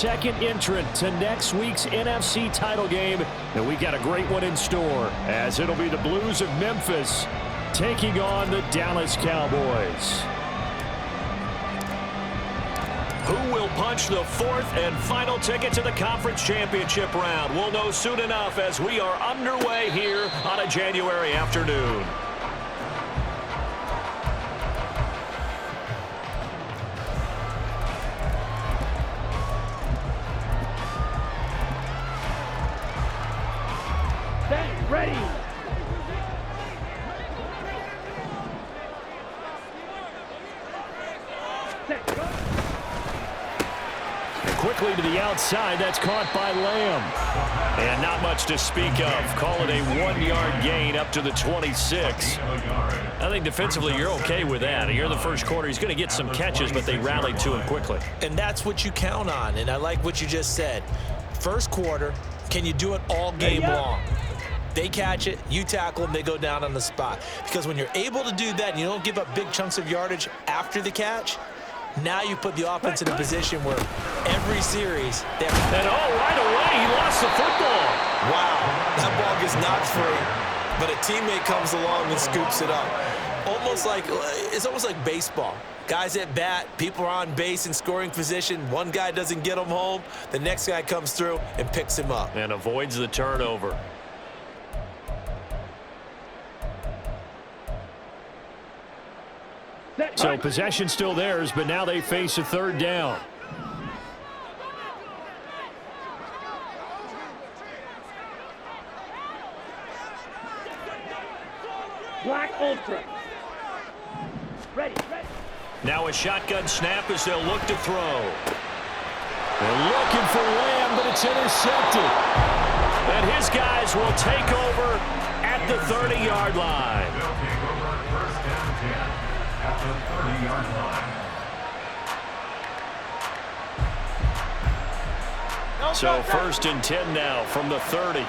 second entrant to next week's NFC title game, and we got a great one in store, as it'll be the Blues of Memphis taking on the Dallas Cowboys. Who will punch the fourth and final ticket to the conference championship round? We'll know soon enough as we are underway here on a January afternoon. Ready. Quickly to the outside. That's caught by Lamb. And not much to speak of. Call it a 1-yard gain up to the 26. I think defensively you're okay with that. Here in the first quarter, he's going to get some catches, but they rallied to him quickly. And that's what you count on. And I like what you just said. First quarter, can you do it all game long? They catch it, you tackle them, they go down on the spot. Because when you're able to do that and you don't give up big chunks of yardage after the catch, now you put the offense in a position where every series... And right away, he lost the football. Wow, that ball gets knocked free, but a teammate comes along and scoops it up. It's almost like baseball. Guys at bat, people are on base in scoring position. One guy doesn't get him home, the next guy comes through and picks him up. And avoids the turnover. So possession still theirs, but now they face a third down. Black Ultra. Ready. Now a shotgun snap as they'll look to throw. They're looking for Lamb, but it's intercepted. And his guys will take over at the 30-yard line. So first and 10 now from the 30.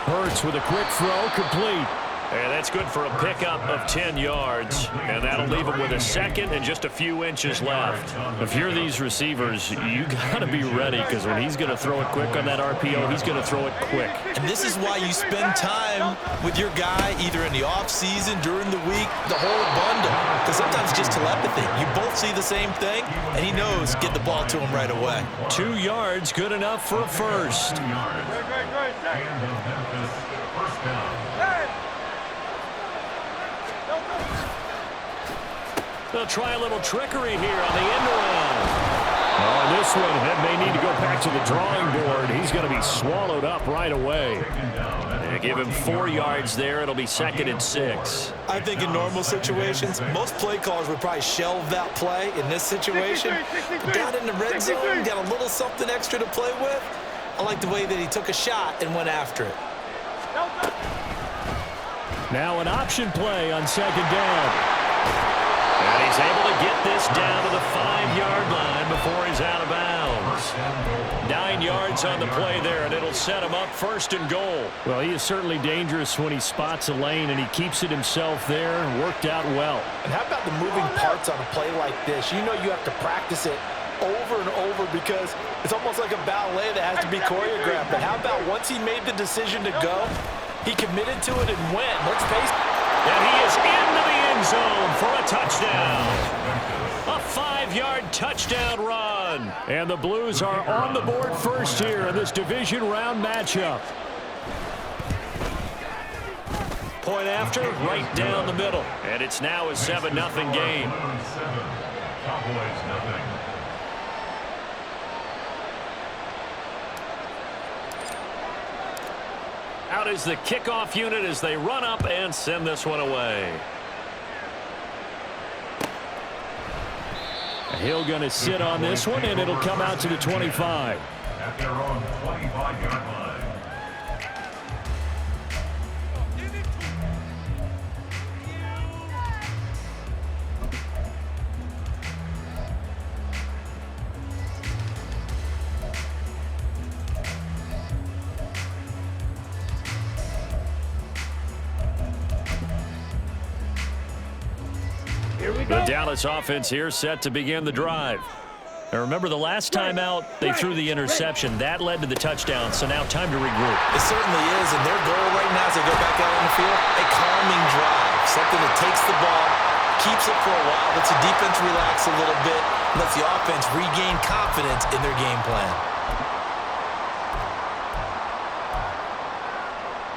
Hurts with a quick throw, complete. And that's good for a pickup of 10 yards. And that'll leave him with a second and just a few inches left. If you're these receivers, you got to be ready, because when he's going to throw it quick on that RPO, he's going to throw it quick. And this is why you spend time with your guy either in the offseason, during the week, the whole bundle. Because sometimes it's just telepathy. You both see the same thing, and he knows get the ball to him right away. 2 yards, good enough for a first. They'll try a little trickery here on the end around. On this one, Head may need to go back to the drawing board. He's going to be swallowed up right away. They give him 4 yards there. It'll be 2nd and 6. I think in normal situations, most play callers would probably shelve that play in this situation. But down in the red zone, got a little something extra to play with. I like the way that he took a shot and went after it. Now an option play on 2nd down. And he's able to get this down to the 5-yard line before he's out of bounds. 9 yards on the play there, and it'll set him up 1st and goal. Well, he is certainly dangerous when he spots a lane, and he keeps it himself there and worked out well. And how about the moving parts on a play like this? You know you have to practice it over and over, because it's almost like a ballet that has to be choreographed. But how about once he made the decision to go, he committed to it and went. Let's face it. And he is into the end zone for a touchdown. A 5-yard touchdown run. And the Blues are on the board first here in this division round matchup. Point after, right down the middle. And it's now a 7-0 game. Out is the kickoff unit as they run up and send this one away. Hill going to sit on this one, and it'll come out to the 25. At their own 25-yard line. Here we The go. Dallas offense here set to begin the drive. Now remember, the last time out, they threw the interception. That led to the touchdown, so now time to regroup. It certainly is, and their goal right now as they go back out on the field, a calming drive. Something that takes the ball, keeps it for a while, lets the defense relax a little bit, lets the offense regain confidence in their game plan.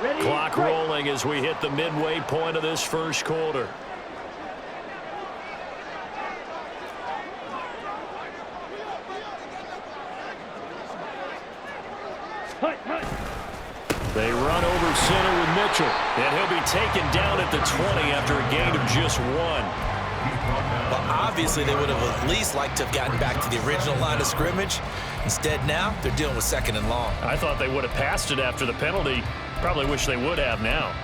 Ready, Clock right. rolling as we hit the midway point of this first quarter. Hut, hut. They run over center with Mitchell, and he'll be taken down at the 20 after a gain of just 1. Well, obviously, they would have at least liked to have gotten back to the original line of scrimmage. Instead, now, they're dealing with 2nd and long. I thought they would have passed it after the penalty. Probably wish they would have now.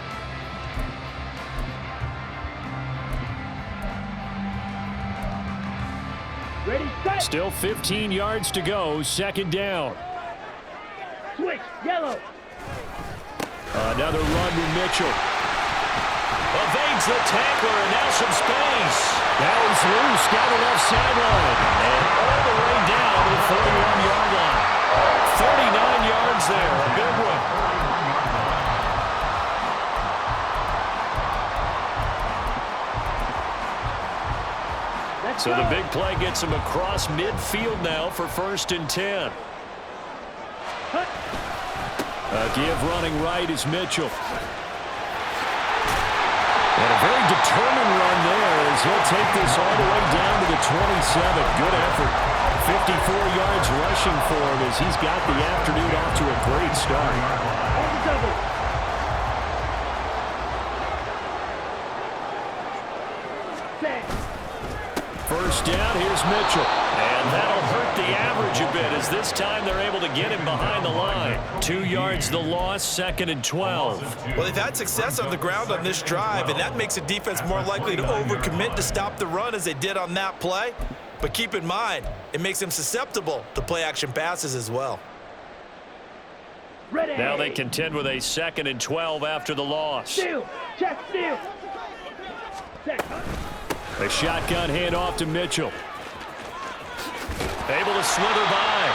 Ready, set. Still 15 yards to go, 2nd down. Switch, yellow. Another run with Mitchell. Evades the tackler, and now some space. That was loose down the left sideline. And all the way down to the 41-yard line. 39 yards there, a big one. Let's So go. the big play gets him across midfield now for 1st and 10. Hut. Give running right is Mitchell. And a very determined run there as he'll take this all the way down to the 27. Good effort. 54 yards rushing for him as he's got the afternoon off to a great start. On the double. Set. First down, here's Mitchell. And that'll hurt the average a bit as this time they're able to get him behind the line. 2 yards the loss, 2nd and 12. Well, they've had success on the ground on this drive, and that makes a defense more likely to overcommit to stop the run as they did on that play. But keep in mind, it makes them susceptible to play-action passes as well. Ready. Now they contend with a 2nd and 12 after the loss. Steal. Check, steal. Set. Hut. A shotgun handoff to Mitchell. Able to slither by.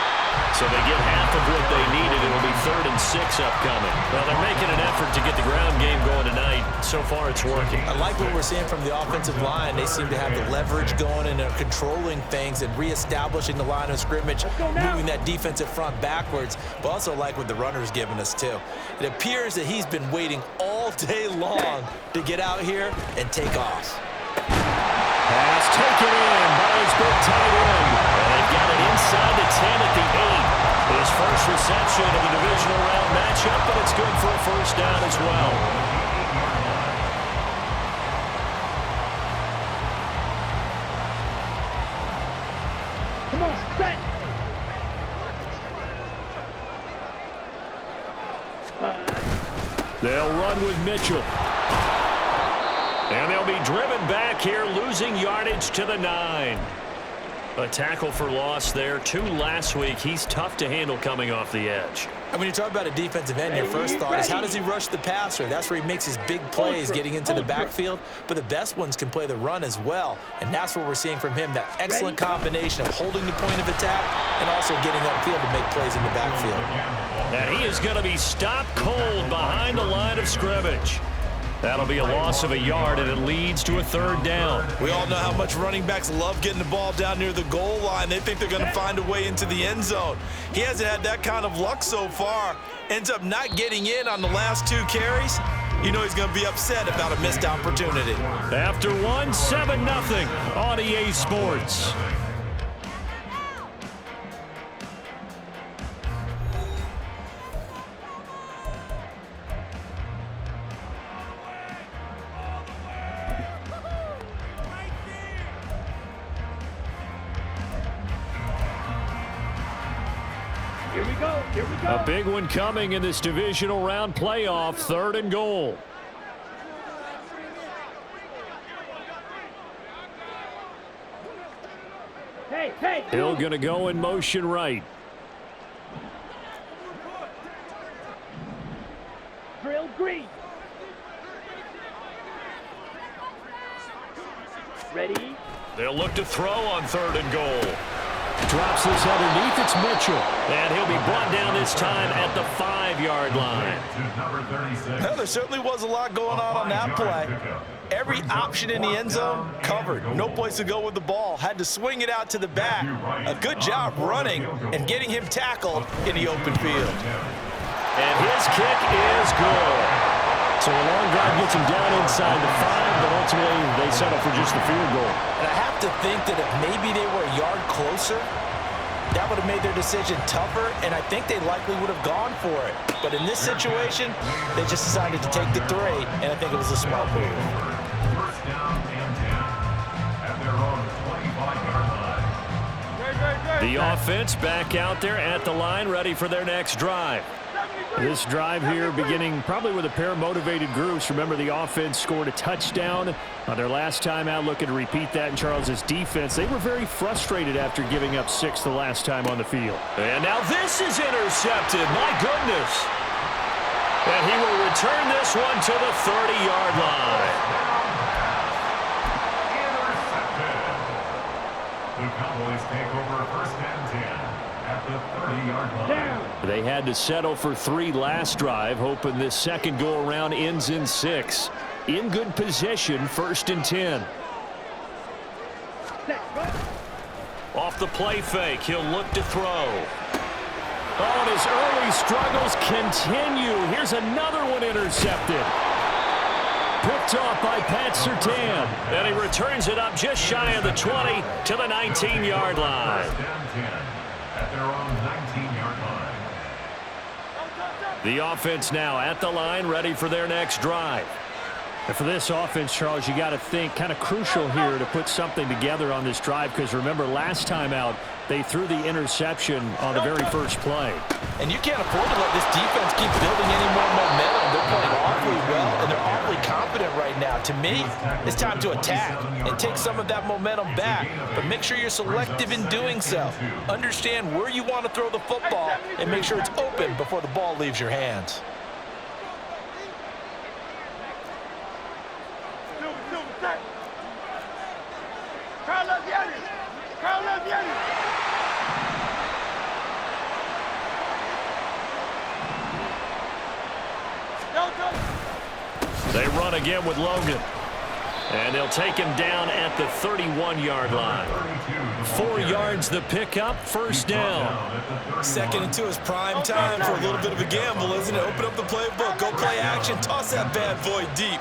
So they get half of what they needed. It'll be 3rd and 6 upcoming. Well, they're making an effort to get the ground game going tonight. So far, it's working. I like what we're seeing from the offensive line. They seem to have the leverage going and they're controlling things and reestablishing the line of scrimmage, moving that defensive front backwards, but also like what the runner's giving us, too. It appears that he's been waiting all day long to get out here and take off. Pass taken in by his big tight end. And they've got it inside the 10 at the 8. His first reception of the divisional round matchup, but it's good for a 1st down as well. Come on, set. They'll run with Mitchell. And they'll be driven back here, losing yardage to the 9. A tackle for loss there. 2 last week. He's tough to handle coming off the edge. And when you talk about a defensive end, your first thought is how does he rush the passer? That's where he makes his big plays getting into the backfield. But the best ones can play the run as well. And that's what we're seeing from him, that excellent combination of holding the point of attack and also getting upfield to make plays in the backfield. And he is going to be stopped cold behind the line of scrimmage. That'll be a loss of a yard, and it leads to a 3rd down. We all know how much running backs love getting the ball down near the goal line. They think they're going to find a way into the end zone. He hasn't had that kind of luck so far. Ends up not getting in on the last 2 carries. You know he's going to be upset about a missed opportunity. After 1, 7-0 on EA Sports. Here we go. Here we go. A big one coming in this divisional round playoff, 3rd and goal. Hey, hey. Hill going to go in motion right. Drill green. Ready? They'll look to throw on 3rd and goal. Drops this underneath. It's Mitchell. And he'll be brought down this time at the 5-yard line. Well, there certainly was a lot going on that play. Every option in the end zone covered. No place to go with the ball. Had to swing it out to the back. A good job running and getting him tackled in the open field. And his kick is good. So a long drive gets him down inside the 5, but ultimately they settle for just the field goal. And I have to think that if maybe they were a yard closer, that would have made their decision tougher, and I think they likely would have gone for it. But in this situation, they just decided to take the 3, and I think it was a smart move. First down and 10 at their own 25-yard line. The offense back out there at the line, ready for their next drive. This drive here beginning probably with a pair of motivated groups. Remember, the offense scored a touchdown on their last time out, looking to repeat that in Charles's defense. They were very frustrated after giving up 6 the last time on the field. And now this is intercepted. My goodness. And he will return this one to the 30-yard line. Intercepted. The Cowboys take over 1st and 10 at the 30-yard line. They had to settle for 3 last drive, hoping this second go-around ends in 6. In good position, 1st and 10. Off the play fake, he'll look to throw. Oh, and his early struggles continue. Here's another one intercepted. Picked off by Pat Surtain. And he returns it up just shy of the 20 to the 19-yard line. 1st and 10 at their own 19-yard line. The offense now at the line, ready for their next drive. And for this offense, Charles, you got to think kind of crucial here to put something together on this drive, because remember last time out they threw the interception on the very first play. And you can't afford to let this defense keep building any more momentum. They're playing awfully well, and they're awfully confident right now. To me, it's time to attack and take some of that momentum back, but make sure you're selective in doing so. Understand where you want to throw the football and make sure it's open before the ball leaves your hands. They run again with Logan. And they'll take him down at the 31-yard line. 4 yards the pickup, 1st down. 2nd and 2 is prime time for a little bit of a gamble, isn't it? Open up the playbook, go play action, toss that bad boy deep.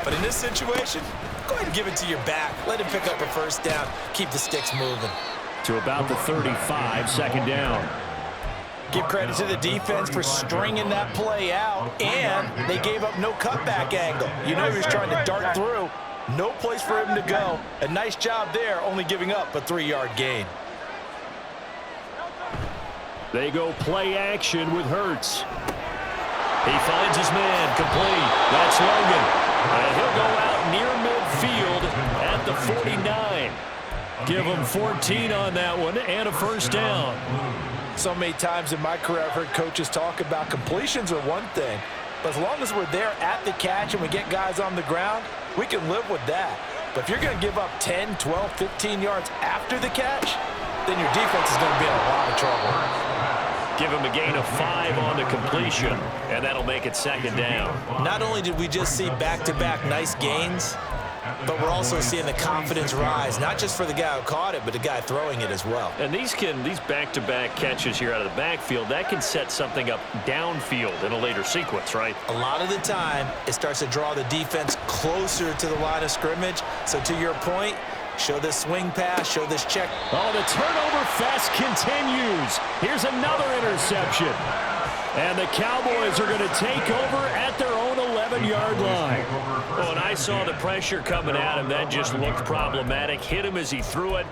But in this situation, go ahead and give it to your back. Let him pick up a 1st down, keep the sticks moving. To about the 35, 2nd down. Give credit to the defense for stringing that play out, and they gave up no cutback angle. You know he was trying to dart through. No place for him to go. A nice job there, only giving up a 3-yard gain. They go play action with Hurts. He finds his man, complete. That's Logan. And he'll go out near midfield at the 49. Give him 14 on that one and a 1st down. So many times in my career I've heard coaches talk about completions are one thing, but as long as we're there at the catch and we get guys on the ground, we can live with that. But if you're going to give up 10, 12, 15 yards after the catch, then your defense is going to be in a lot of trouble. Give him a gain of 5 on the completion, and that'll make it 2nd down. Not only did we just see back-to-back nice gains, but we're also seeing the confidence rise, not just for the guy who caught it, but the guy throwing it as well. And these back-to-back catches here out of the backfield, that can set something up downfield in a later sequence, right? A lot of the time, it starts to draw the defense closer to the line of scrimmage. So to your point, show this swing pass, show this check. Oh, the turnover fest continues. Here's another interception. And the Cowboys are going to take over at their own 11-yard line. Oh, and I saw the pressure coming at him. That just looked problematic. Hit him as he threw it,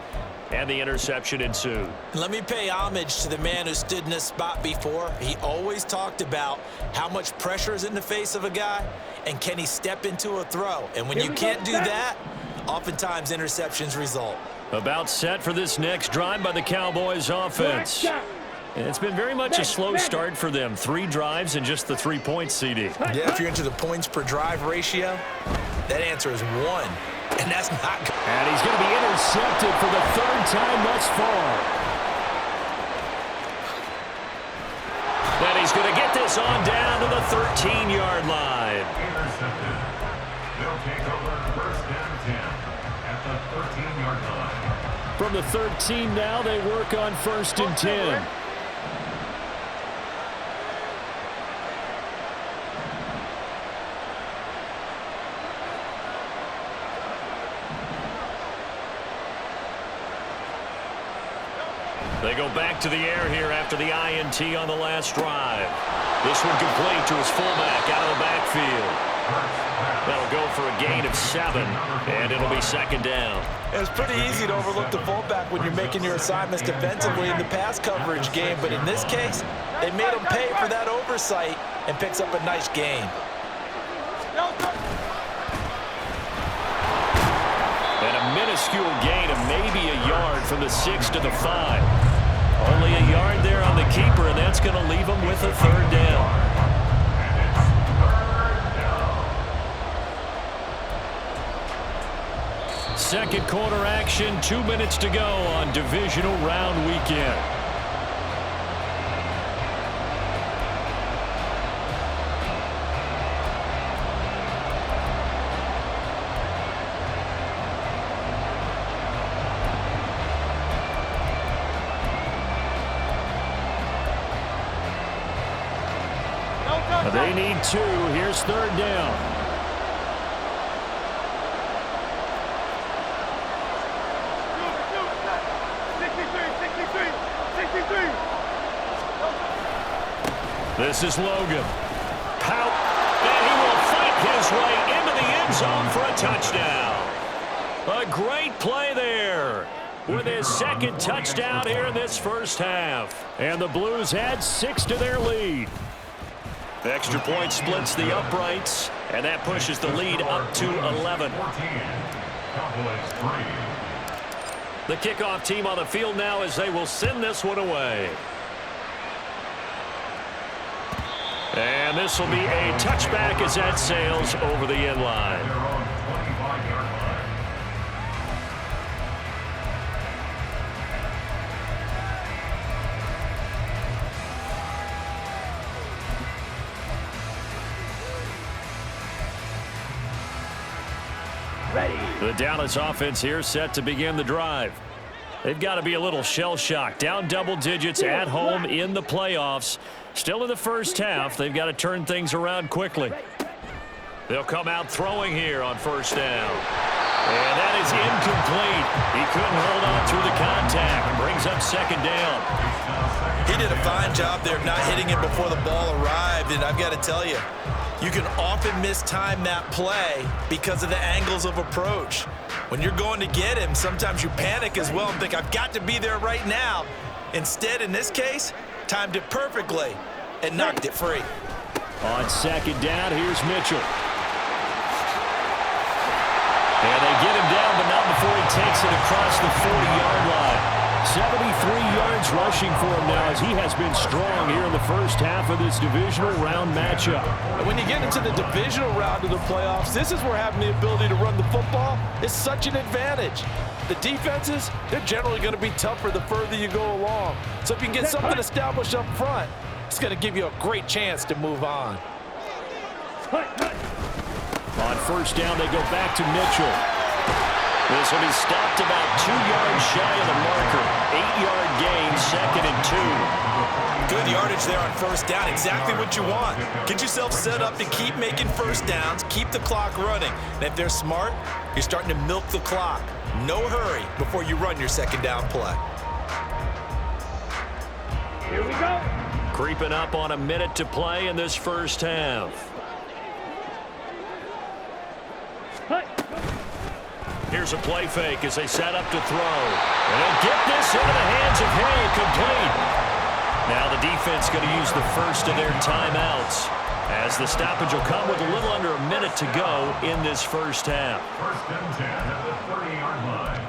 and the interception ensued. Let me pay homage to the man who stood in this spot before. He always talked about how much pressure is in the face of a guy, and can he step into a throw. And when you can't do that, oftentimes interceptions result. About set for this next drive by the Cowboys offense. And it's been very much a slow start for them. 3 drives and just the 3 points, CD. Yeah, if you're into the points per drive ratio, that answer is 1. and that's not good. And he's going to be intercepted for the third time thus far. And he's going to get this on down to the 13-yard line. Intercepted. They'll take over first and 10 at the 13-yard line. From the 13 now, they work on first and 10. They go back to the air here after the INT on the last drive. This one complete to his fullback out of the backfield. That'll go for a gain of 7, and it'll be second down. It's pretty easy to overlook the fullback when you're making your assignments defensively in the pass coverage game, but in this case, they made him pay for that oversight and picks up a nice gain. And a minuscule gain of maybe a yard from the 6 to the 5. Only a yard there on the keeper, and that's going to leave him with a third down. Second quarter action, 2 minutes to go on divisional round weekend. They need 2. Here's third down. This is Logan. Pout. And he will fight his way into the end zone for a touchdown. A great play there with his second touchdown here in this first half. And the Blues had 6 to their lead. The extra point splits the uprights, and that pushes the lead up to 11. The kickoff team on the field now as they will send this one away. And this will be a touchback as that sails over the end line. The Dallas offense here set to begin the drive. They've got to be a little shell-shocked. Down double digits at home in the playoffs. Still in the first half. They've got to turn things around quickly. They'll come out throwing here on first down. And that is incomplete. He couldn't hold on through the contact and brings up second down. He did a fine job there of not hitting it before the ball arrived, and I've got to tell you, you can often mistime that play because of the angles of approach. When you're going to get him, sometimes you panic as well and think, I've got to be there right now. Instead, in this case, timed it perfectly and knocked it free. On second down, here's Mitchell. And they get him down, but not before he takes it across the 40-yard line. 73 yards rushing for him now as he has been strong here in the first half of this divisional round matchup. And when you get into the divisional round of the playoffs, this is where having the ability to run the football is such an advantage. The defenses, they're generally going to be tougher the further you go along. So if you can get something established up front, it's going to give you a great chance to move on. On first down, they go back to Mitchell. This will be stopped about 2 yards shy of the marker. 8-yard gain, second and 2. Good yardage there on first down. Exactly what you want. Get yourself set up to keep making first downs, keep the clock running. And if they're smart, you're starting to milk the clock. No hurry before you run your second down play. Here we go. Creeping up on a minute to play in this first half. Here's a play fake as they set up to throw. And they'll get this into the hands of Hill, complete. Now the defense going to use the first of their timeouts as the stoppage will come with a little under a minute to go in this first half. First and 10 at the 30-yard line.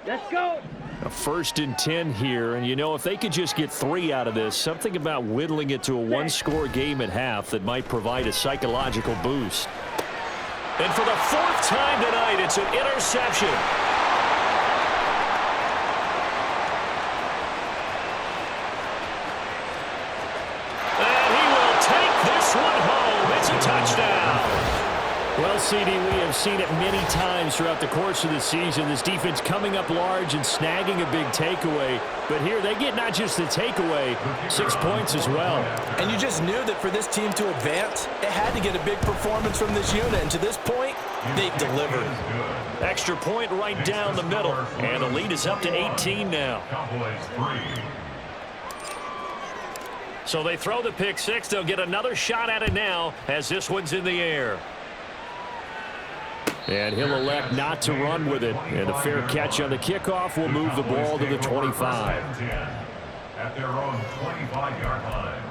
Let's go. A 1st and 10 here, and you know, if they could just get 3 out of this, something about whittling it to a one-score game at half that might provide a psychological boost. And for the 4th time tonight, it's an interception. And he will take this one home. It's a touchdown. Well, CD, we have seen it many times throughout the course of the season. This defense coming up large and snagging a big takeaway. But here they get not just the takeaway, 6 points as well. And you just knew that for this team to advance, it had to get a big performance from this unit. And to this point, they've delivered. Extra point right down the middle. And the lead is up to 18 now. So they throw the pick six. They'll get another shot at it now as this one's in the air. And he'll elect not to run with it. And a fair catch on the kickoff will move the ball to the 25. At their own 25-yard line.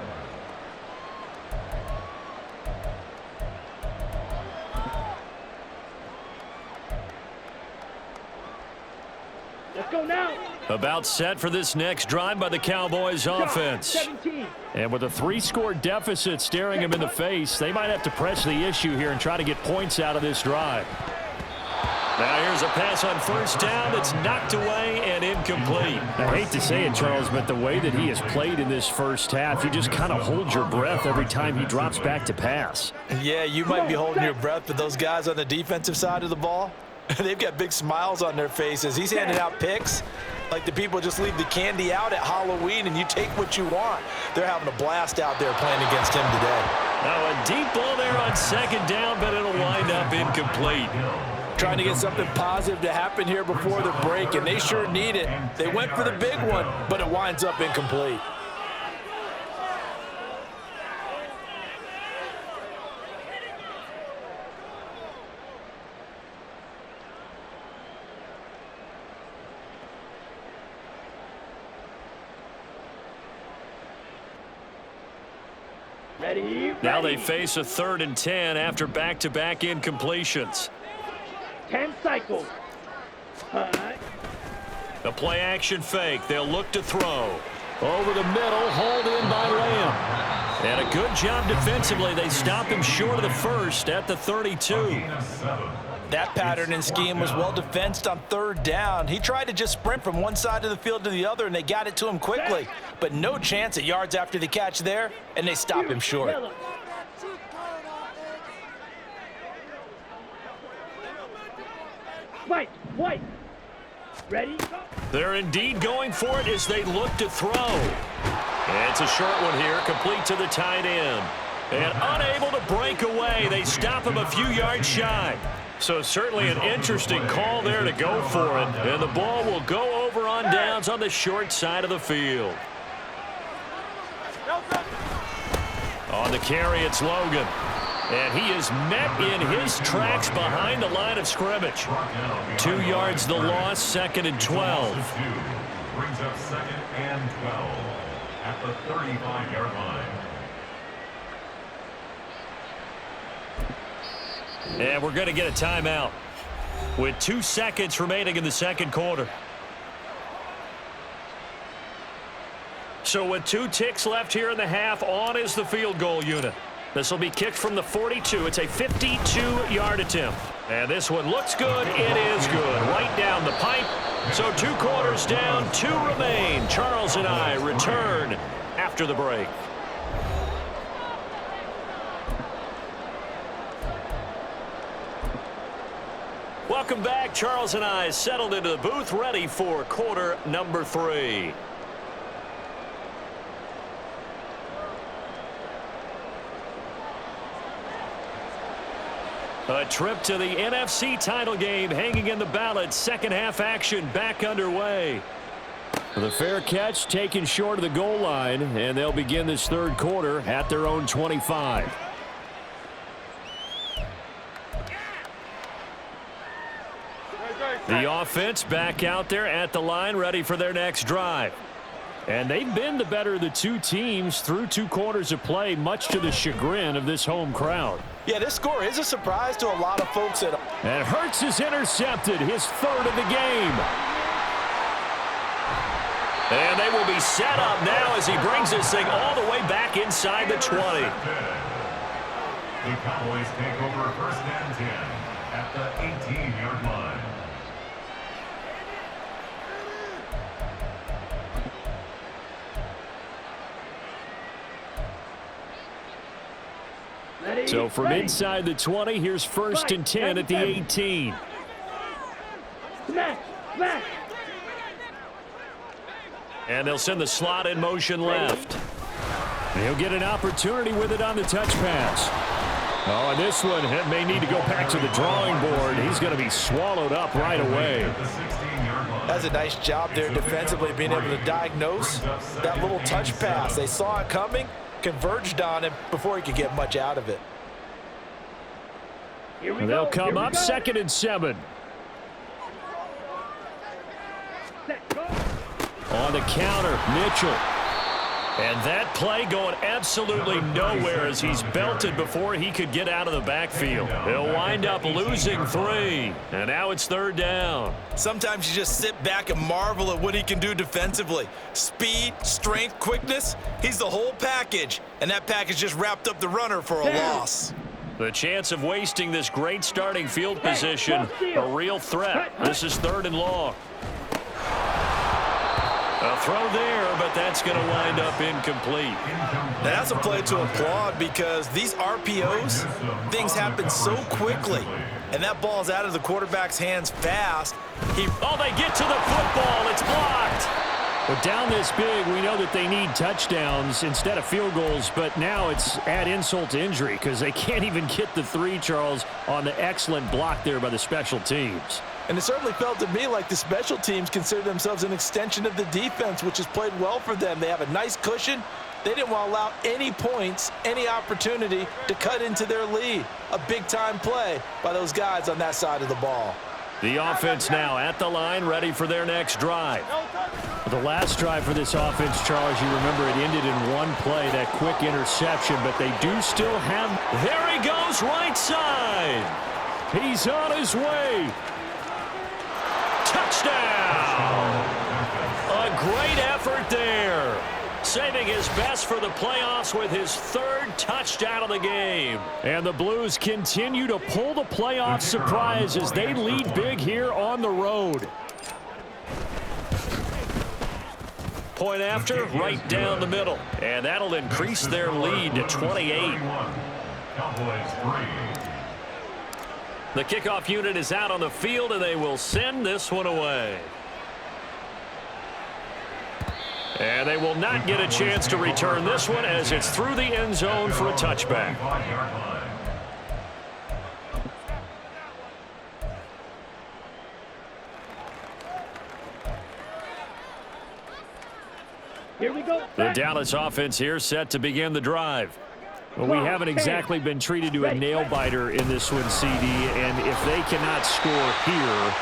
Let's go now. About set for this next drive by the Cowboys offense. 17. And with a 3-score deficit staring him in the face, they might have to press the issue here and try to get points out of this drive. Now here's a pass on 1st down that's knocked away and incomplete. I hate to say it, Charles, but the way that he has played in this first half, you just kind of hold your breath every time he drops back to pass. Yeah, you might be holding your breath, but those guys on the defensive side of the ball, they've got big smiles on their faces. He's handing out picks like the people just leave the candy out at Halloween and you take what you want. They're having a blast out there playing against him today. Now a deep ball there on 2nd down, but it'll wind up incomplete. Trying to get something positive to happen here before the break, and they sure need it. They went for the big one, but it winds up incomplete. Ready? Now they face a 3rd and 10 after back-to-back incompletions. 10 cycles. The play-action fake. They'll look to throw. Over the middle, hauled in by Lamb. And a good job defensively. They stop him short of the 1st at the 32. That pattern and scheme was well defensed on 3rd down. He tried to just sprint from one side of the field to the other, and they got it to him quickly. But no chance at yards after the catch there, and they stop him short. White. Ready? Go. They're indeed going for it as they look to throw. And it's a short one here, complete to the tight end. And unable to break away, they stop him a few yards shy. So certainly an interesting call there to go for it. And the ball will go over on downs on the short side of the field. On the carry, it's Logan. And he is met in his tracks behind the line of scrimmage. 2 yards the loss, 2nd and 12. Brings up 2nd and 12 at the 35-yard line. And we're going to get a timeout with 2 seconds remaining in the 2nd quarter. So with 2 ticks left here in the half, on is the field goal unit. This will be kicked from the 42. It's a 52-yard attempt. And this one looks good. It is good. Right down the pipe. So 2 quarters down, 2 remain. Charles and I return after the break. Welcome back. Charles and I settled into the booth, ready for quarter number 3. A trip to the NFC title game hanging in the balance. 2nd half action back underway. The fair catch taken short of the goal line, and they'll begin this 3rd quarter at their own 25. The offense back out there at the line, ready for their next drive. And they've been the better of the 2 teams through 2 quarters of play, much to the chagrin of this home crowd. Yeah, this score is a surprise to a lot of folks at. And Hurts is intercepted, his 3rd of the game. And they will be set up now as he brings this thing all the way back inside the 20. The Cowboys take over first and 10 at the 18-yard line. So from inside the 20, here's first and 10 at the 18. Smash, smash. And they'll send the slot in motion left. He'll get an opportunity with it on the touch pass. Oh, and this one may need to go back to the drawing board. He's going to be swallowed up right away. That's a nice job there defensively, being able to diagnose that little touch pass. They saw it coming, converged on him before he could get much out of it. They'll come up 2nd and 7. On the counter, Mitchell. And that play going absolutely nowhere as he's belted before he could get out of the backfield. He'll wind up losing 3. And now it's 3rd down. Sometimes you just sit back and marvel at what he can do defensively. Speed, strength, quickness. He's the whole package. And that package just wrapped up the runner for a loss. The chance of wasting this great starting field position, a real threat. This is 3rd and long. A throw there, but that's going to wind up incomplete. Now that's a play to applaud because these RPOs, things happen so quickly. And that ball's out of the quarterback's hands fast. Oh, they get to the football. It's blocked. But down this big, we know that they need touchdowns instead of field goals, but now it's add insult to injury because they can't even get the 3, Charles, on the excellent block there by the special teams. And it certainly felt to me like the special teams consider themselves an extension of the defense, which has played well for them. They have a nice cushion. They didn't want to allow any points, any opportunity to cut into their lead. A big-time play by those guys on that side of the ball. The offense now at the line, ready for their next drive. The last drive for this offense, Charles, you remember it ended in one play, that quick interception, but they do still have... There he goes, right side. He's on his way. Touchdown! A great effort there. Saving his best for the playoffs with his 3rd touchdown of the game. And the Blues continue to pull the playoff surprise as they lead big here on the road. Point after, right down the middle. And that'll increase their lead to 28. The kickoff unit is out on the field, and they will send this one away. And they will not get a chance to return this one as it's through the end zone for a touchback. Here we go. The Dallas offense here set to begin the drive. Well, we haven't exactly been treated to a nail-biter in this one, CD, and if they cannot score here,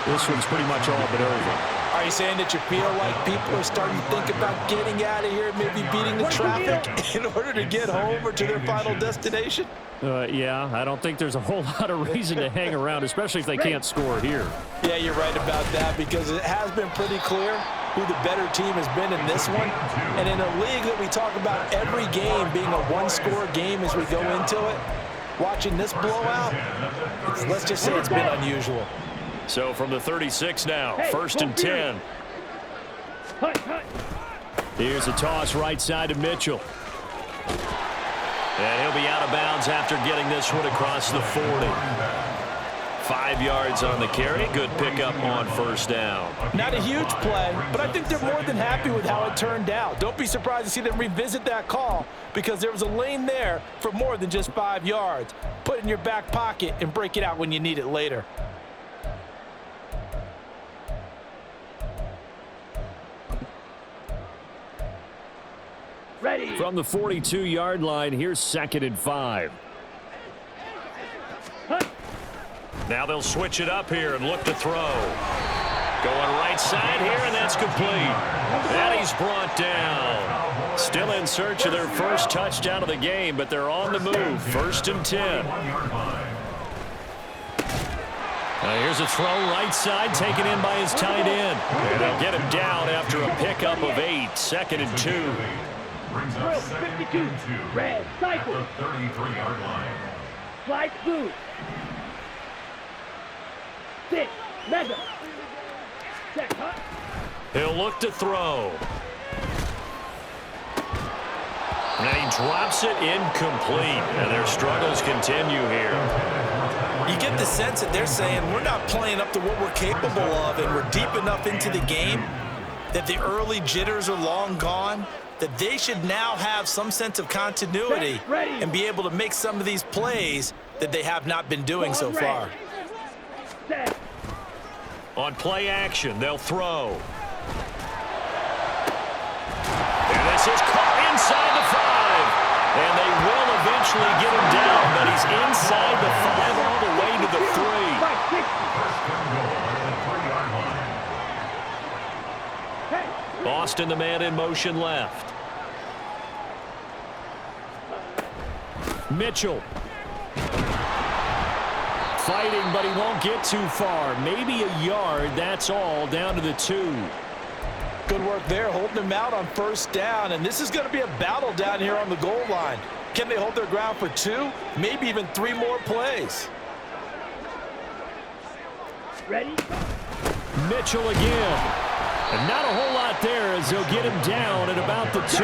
this one's pretty much all but over. Are you saying that you feel like people are starting to think about getting out of here, maybe beating the traffic in order to get home or to their final destination? Yeah, I don't think there's a whole lot of reason to hang around, especially if they can't score here. Yeah, you're right about that because it has been pretty clear who the better team has been in this one. And in a league that we talk about every game being a one-score game as we go into it, watching this blowout, let's just say it's been unusual. So from the 36 now, 1st and 10. Here's a toss right side to Mitchell. And he'll be out of bounds after getting this one across the 40. 5 yards on the carry. Good pickup on 1st down. Not a huge play, but I think they're more than happy with how it turned out. Don't be surprised to see them revisit that call because there was a lane there for more than just 5 yards. Put it in your back pocket and break it out when you need it later. Ready. From the 42-yard line, here's 2nd and 5. Now they'll switch it up here and look to throw. Going right side here, and that's complete. And he's brought down. Still in search of their first touchdown of the game, but they're on the move. 1st and 10. Here's a throw right side taken in by his tight end. And they'll get him down after a pickup of 8. 2nd and 2. Brings up 2nd and 2. Red, cycle. At the 33-yard line. Slide smooth. 6, mega. Check, huh? He'll look to throw. And he drops it incomplete. And their struggles continue here. You get the sense that they're saying we're not playing up to what we're capable of, and we're deep enough into the game that the early jitters are long gone, that they should now have some sense of continuity and be able to make some of these plays that they have not been doing so far. On play action, they'll throw. And this is caught inside the 5. And they will eventually get him down, but he's inside the 5 all the way to the 3. Boston, the man in motion left. Mitchell. Fighting, but he won't get too far. Maybe a yard, that's all, down to the 2. Good work there, holding him out on 1st down, and this is going to be a battle down here on the goal line. Can they hold their ground for 2, maybe even 3 more plays? Ready? Mitchell again. And not a whole lot there as they'll get him down at about the 2.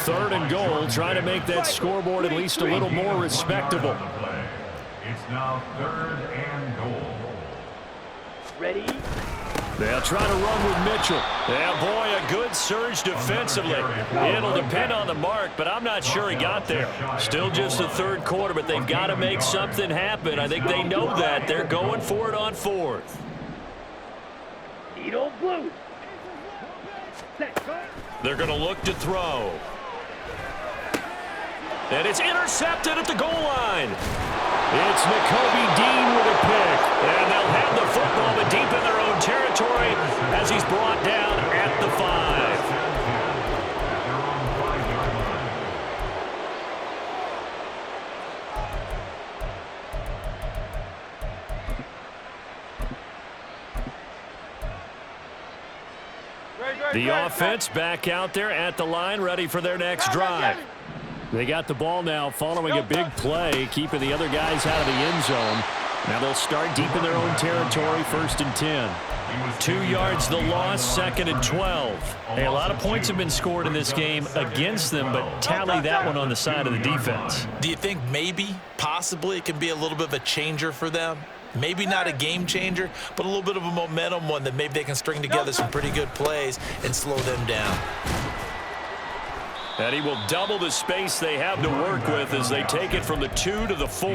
3rd and goal, trying to make that scoreboard at least a little more respectable. It's now 3rd and goal. Ready? They'll try to run with Mitchell. Yeah, boy, a good surge defensively. It'll depend on the mark, but I'm not sure he got there. Still just the 3rd quarter, but they've got to make something happen. I think they know that. They're going for it on 4th. Edo blue. They're going to look to throw. And it's intercepted at the goal line. It's Nakobe Dean with a pick. And they'll have the football, but deep in their own territory as he's brought down at the 5. The offense back out there at the line, ready for their next drive. They got the ball now following a big play, keeping the other guys out of the end zone. Now they'll start deep in their own territory, 1st and 10. 2 yards the loss, 2nd and 12. Hey, a lot of points have been scored in this game against them, but tally that one on the side of the defense. Do you think maybe, possibly, it can be a little bit of a changer for them? Maybe not a game changer, but a little bit of a momentum one that maybe they can string together some pretty good plays and slow them down. And he will double the space they have to work with as they take it from the 2 to the 4.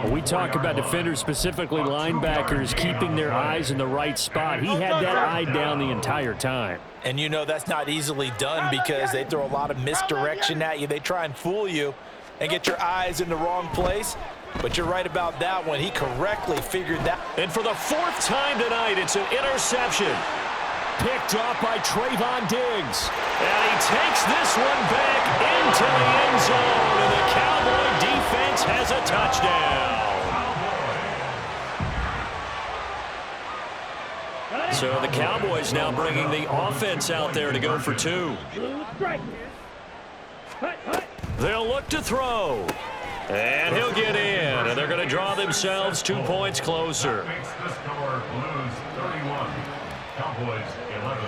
We talk about defenders, specifically linebackers, keeping their eyes in the right spot. He had that eye down the entire time. And you know that's not easily done because they throw a lot of misdirection at you. They try and fool you and get your eyes in the wrong place. But you're right about that one. He correctly figured that. And for the 4th time tonight, it's an interception. Picked up by Trayvon Diggs. And he takes this one back into the end zone. And the Cowboy defense has a touchdown. So the Cowboys now bringing the offense out there to go for 2. They'll look to throw. And he'll get in. And they're going to draw themselves 2 points closer. Makes the score Blues 31, Cowboys 11.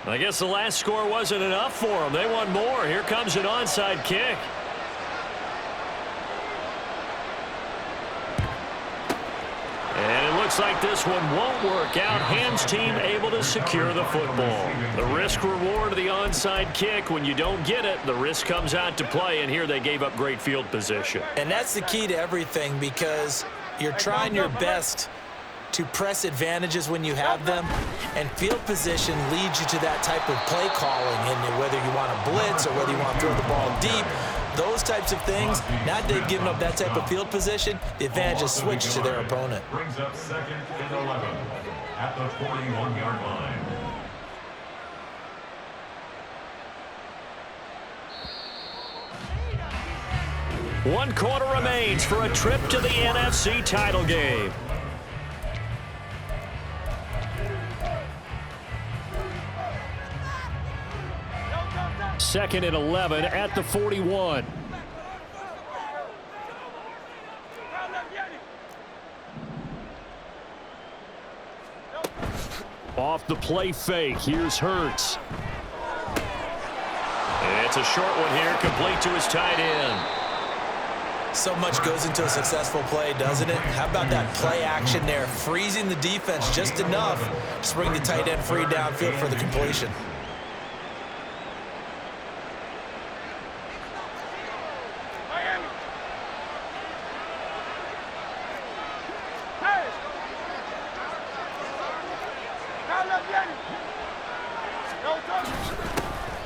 I guess the last score wasn't enough for them. They want more. Here comes an onside kick. And it looks like this one won't work out. Hams team able to secure the football. The risk reward of the onside kick. When you don't get it, the risk comes out to play. And here they gave up great field position. And that's the key to everything because you're trying your best to press advantages when you have them, and field position leads you to that type of play calling, and whether you want to blitz or whether you want to throw the ball deep, those types of things. Now they've given up that type of field position, the advantage is switched to their opponent. Brings up 2nd and 11 at the 41-yard line. 1 quarter remains for a trip to the NFC title game. Second and 11 at the 41. Off the play fake, here's Hurts. And it's a short one here, complete to his tight end. So much goes into a successful play, doesn't it? How about that play action there, freezing the defense just enough to bring the tight end free downfield for the completion.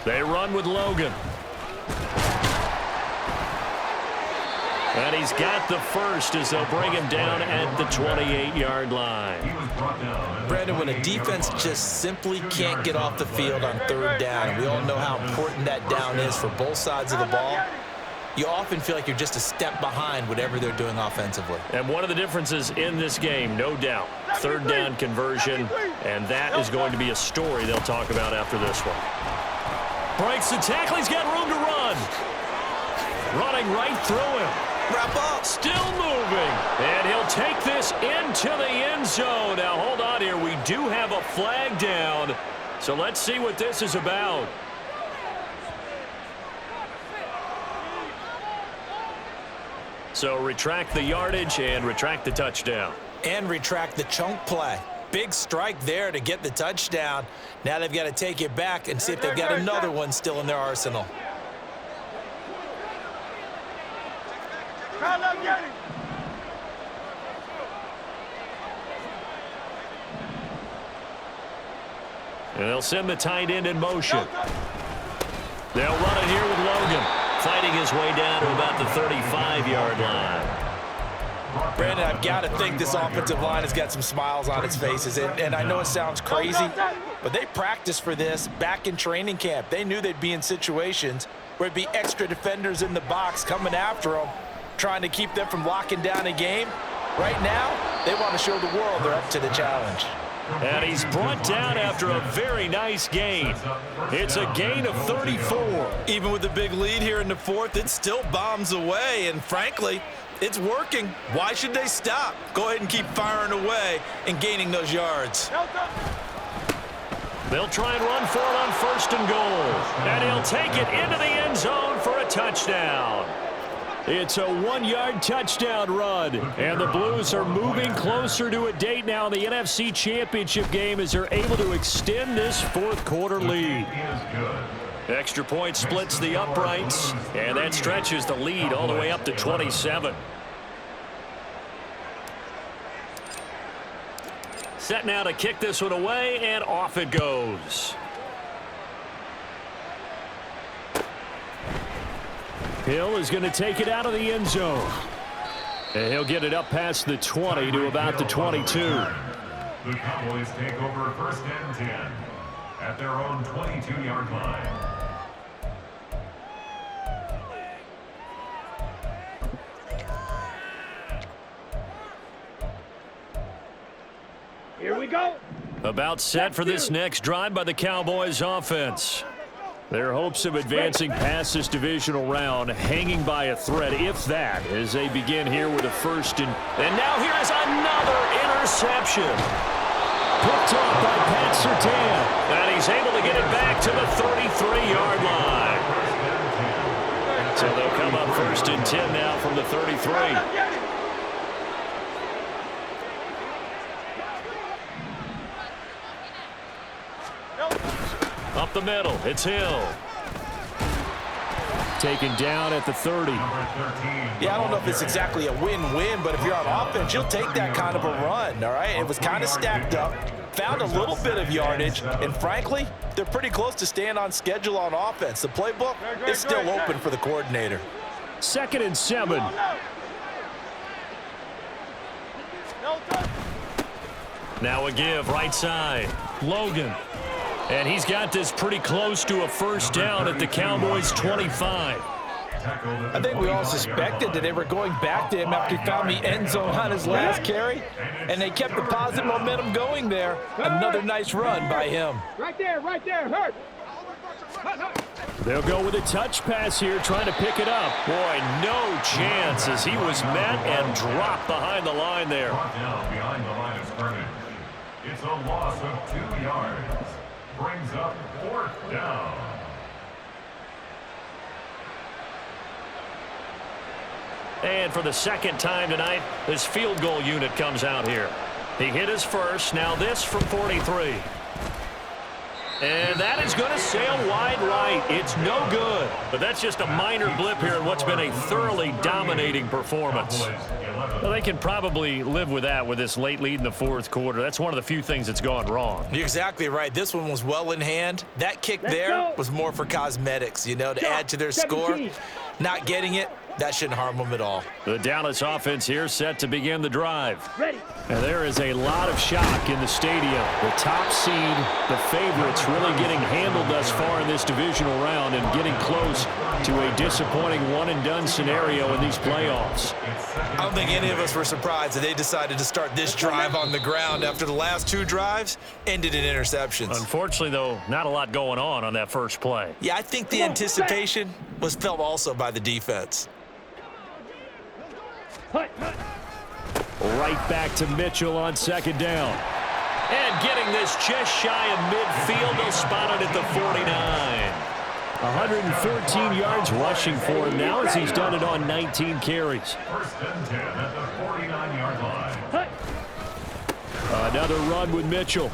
They run with Logan. And he's got the first as they'll bring him down at the 28-yard line. Brandon, when a defense just simply can't get off the field on third down, and we all know how important that down is for both sides of the ball, you often feel like you're just a step behind whatever they're doing offensively. And one of the differences in this game, no doubt, third down conversion, and that is going to be a story they'll talk about after this one. Breaks the tackle. He's got room to run. Running right through him. Wrap up. Still moving. And he'll take this into the end zone. Now, hold on here. We do have a flag down. So let's see what this is about. So retract the yardage and retract the touchdown. And retract the chunk play. Big strike there to get the touchdown. Now they've got to take it back and see if they've got another one still in their arsenal. And they'll send the tight end in motion. They'll run it here with Logan, fighting his way down to about the 35-yard line. Brandon, I've got to think this offensive line has got some smiles on its faces. And I know it sounds crazy, but they practiced for this back in training camp. They knew they'd be in situations where it'd be extra defenders in the box coming after them, trying to keep them from locking down a game. Right now, they want to show the world they're up to the challenge. And he's brought down after a very nice gain. It's a gain of 34. Even with the big lead here in the fourth, it still bombs away. And frankly, it's working. Why should they stop? Go ahead and keep firing away and gaining those yards. They'll try and run for it on first and goal. And he'll take it into the end zone for a touchdown. It's a 1-yard touchdown run. And the Blues are moving closer to a date now in the NFC Championship game as they're able to extend this fourth quarter lead. Extra point splits the uprights, and that stretches the lead all the way up to 27. Set now to kick this one away, and off it goes. Hill is going to take it out of the end zone. And he'll get it up past the 20 to about the 22. The Cowboys take over first and 10 at their own 22-yard line. Here we go. About set for this next drive by the Cowboys offense. Their hopes of advancing past this divisional round hanging by a thread, if that, as they begin here with a first and now here is another interception. Picked off by Pat Surtain. And he's able to get it back to the 33-yard line. So they'll come up first and 10 now from the 33. Up the middle, it's Hill. Taken down at the 30. Yeah, I don't know if it's exactly a win-win, but if you're on offense, you'll take that kind of a run, all right? It was kind of stacked up, found a little bit of yardage, and frankly, they're pretty close to staying on schedule on offense. The playbook is still open for the coordinator. 2nd and 7. Now a give, right side. Logan. And he's got this pretty close to a first down at the Cowboys' 25. I think we all suspected that they were going back to him after he found the end zone on his last carry, and they kept the positive momentum going there. Another nice run by him. Right there, hurt. They'll go with a touch pass here, trying to pick it up. Boy, no chance as he was met and dropped behind the line there. Brought down behind the line of scrimmage. It's a loss of 2 yards. Brings up 4th down. And for the second time tonight, this field goal unit comes out here. He hit his first. Now this from 43. And that is going to sail wide right. It's no good. But that's just a minor blip here in what's been a thoroughly dominating performance. Well, they can probably live with that with this late lead in the fourth quarter. That's one of the few things that's gone wrong. You're exactly right. This one was well in hand. That kick there was more for cosmetics, you know, to add to their score. Not getting it, that shouldn't harm them at all. The Dallas offense here set to begin the drive. Ready. And there is a lot of shock in the stadium. The top seed, the favorites, really getting handled thus far in this divisional round and getting close to a disappointing one-and-done scenario in these playoffs. I don't think any of us were surprised that they decided to start this drive on the ground after the last 2 drives ended in interceptions. Unfortunately, though, not a lot going on that first play. Yeah, I think the anticipation was felt also by the defense. Right back to Mitchell on second down. And getting this just shy of midfield, they'll spot it at the 49. 114 yards rushing for him now as he's done it on 19 carries. 1st and 10 at the 49-yard line. Another run with Mitchell.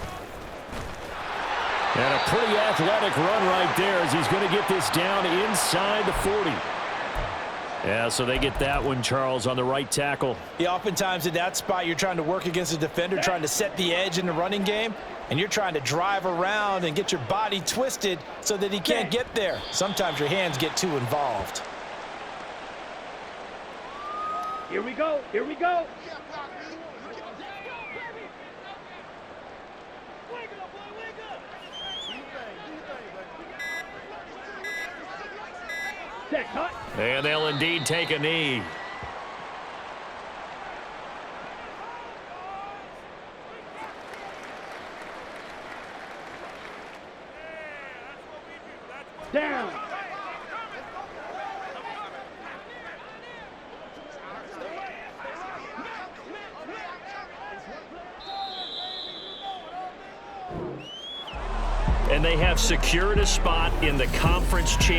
And a pretty athletic run right there as he's going to get this down inside the 40. Yeah, so they get that one, Charles, on the right tackle. Yeah, oftentimes in that spot, you're trying to work against a defender, trying to set the edge in the running game, and you're trying to drive around and get your body twisted so that he can't get there. Sometimes your hands get too involved. Here we go. Here we go. And they'll indeed take a knee. Down. And they have secured a spot in the conference championship.